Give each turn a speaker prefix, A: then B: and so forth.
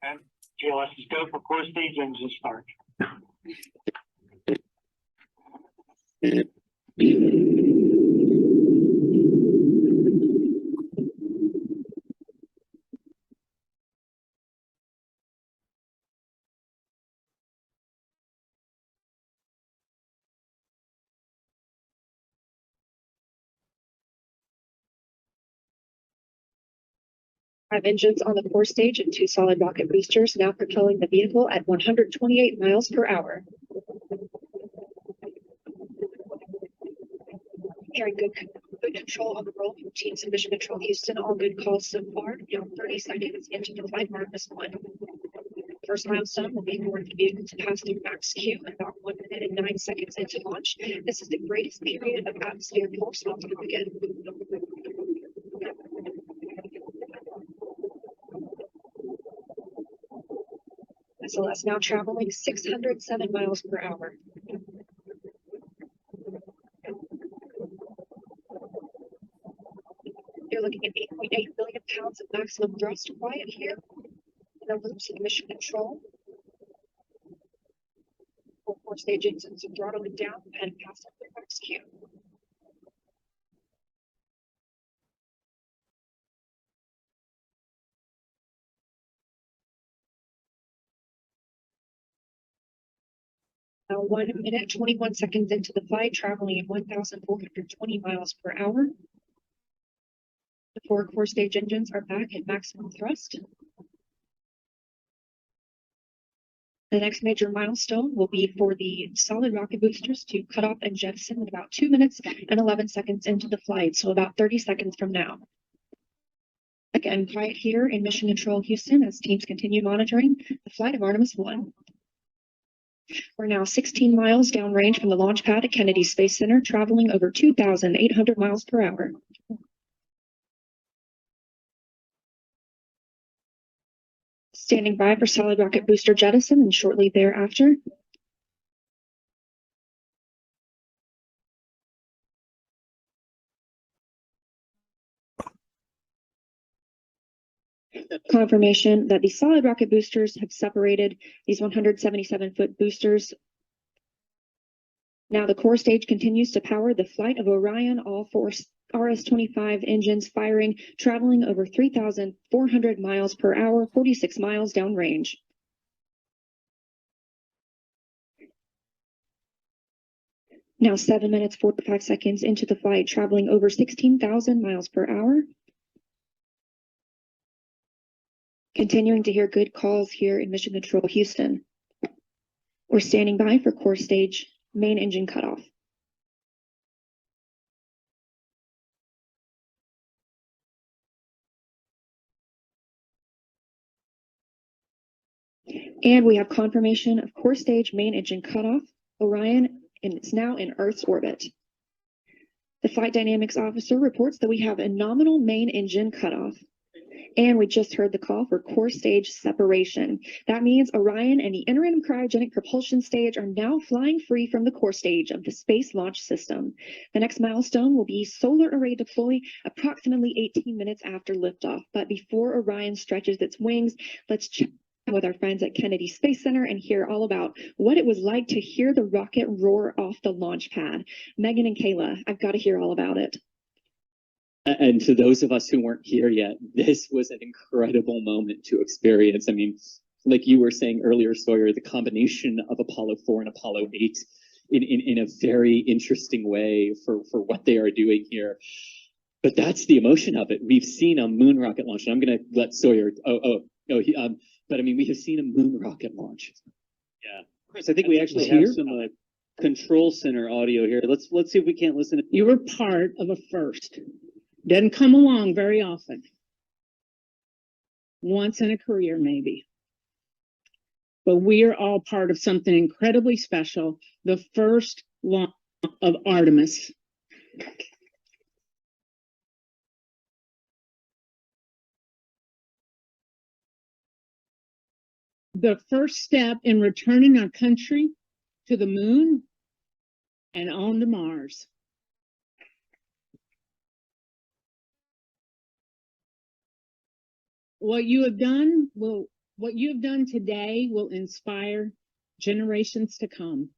A: And GLS is go for core stage engine start.
B: Five engines on the core stage and two solid rocket boosters now propelling the vehicle at 128 miles per hour. Hearing good control on the roll from teams in Mission Control Houston. All good calls so far. Now 30 seconds into the flight, Artemis 1. First milestone will be for the vehicle to pass through max Q about 1 minute and 9 seconds into launch. This is the greatest period of atmospheric force on the rocket. SLS now traveling 607 miles per hour. You're looking at 8.8 billion pounds of maximum thrust quiet here. No loops in mission control. Full core stage engines are throttling down and pass up the max Q. Now 1 minute, 21 seconds into the flight, traveling at 1,420 miles per hour. The 4 core stage engines are back at maximum thrust. The next major milestone will be for the solid rocket boosters to cut off and jettison in about 2 minutes and 11 seconds into the flight, so about 30 seconds from now. Again, quiet here in Mission Control Houston as teams continue monitoring the flight of Artemis 1. We're now 16 miles downrange from the launch pad at Kennedy Space Center, traveling over 2,800 miles per hour. Standing by for solid rocket booster jettison and shortly thereafter. Confirmation that the solid rocket boosters have separated these 177-foot boosters. Now the core stage continues to power the flight of Orion, all 4 RS-25 engines firing, traveling over 3,400 miles per hour, 46 miles downrange. Now 7 minutes, 45 seconds into the flight, traveling over 16,000 miles per hour. Continuing to hear good calls here in Mission Control Houston. We're standing by for core stage main engine cutoff. And we have confirmation of core stage main engine cutoff. Orion is now in Earth's orbit. The flight dynamics officer reports that we have a nominal main engine cutoff. And we just heard the call for core stage separation. That means Orion and the interim cryogenic propulsion stage are now flying free from the core stage of the Space Launch System. The next milestone will be solar array deploy approximately 18 minutes after liftoff. But before Orion stretches its wings, let's check with our friends at Kennedy Space Center and hear all about what it was like to hear the rocket roar off the launch pad. Megan and Kayla, I've got to hear all about it.
C: And to those of us who weren't here yet, this was an incredible moment to experience. I mean, like you were saying earlier, Sawyer, the combination of Apollo 4 and Apollo 8 in a very interesting way for what they are doing here. But that's the emotion of it. We've seen a moon rocket launch, and I'm going to let Sawyer. But I mean, we have seen a moon rocket launch.
D: Yeah, Chris, I think we actually have some control center audio here. Let's see if we can't listen.
E: You were part of a first. Doesn't come along very often. Once in a career, maybe. But we are all part of something incredibly special. The first launch of Artemis. The first step in returning our country to the moon and on to Mars. What you have done will What you have done today will inspire generations to come.